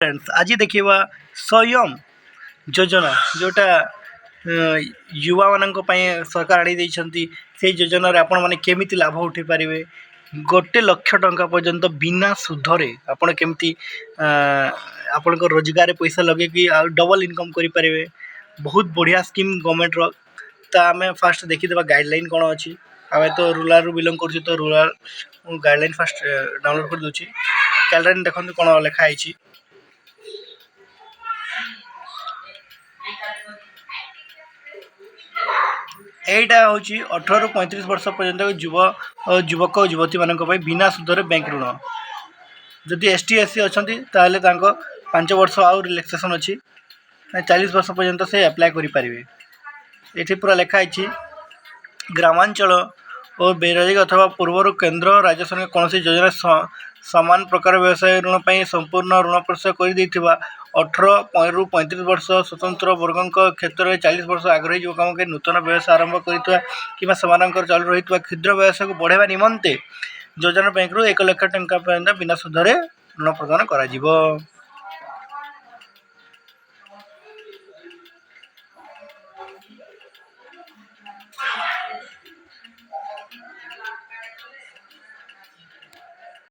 Friends आज देखा स्वयं योजना जोटा युवा मान सरकार आनी से योजन आपण मैंने केमी लाभ उठे पारे गोटे लक्ष टंका पर्यंत बिना सुधरे आपण केमती आपण रोजगार पैसा लगे कि डबल इनकम करें बहुत बढ़िया स्कीम गवर्नमेंट रो। तो आम फास्ट देखीदे गाइडलाइन कौन अच्छी आम तो रूराल रू बिलंग कर तो रूराल गाइडलाइन फास्ट डाउनलोड कर दूसरी गाइडलाइन देखते कौन लिखाई। एटा हूँ 18 ରୁ 35 वर्ष पर्यंत युवक और युवती मान बिना सुधरे बैंक ऋण जदि एस टी एस सी अच्छा ताल 5 वर्ष आउ रिलैक्सेशन अच्छी 40 वर्ष पर्यंत से अप्लाई करें। ये पूरा लिखाई ग्रामांचल और बेरोजगारी अथवा पूर्व केन्द्र राज्य सरकार कौन योजना समान प्रकार व्यवसाय ऋण पर संपूर्ण ऋण परिशोध कर 18 ରୁ 35 वर्ष स्वतंत्र वर्ग क्षेत्र में 40 वर्ष आग्रही युवक नूतन व्यवसाय आरंभ कर चालू रही क्षुद्र व्यवसाय को बढ़ावा निमंते योजना बैंक रु 1 लाख टंका पर्यंत बिना सुधरे ऋण प्रदान करा जिवो।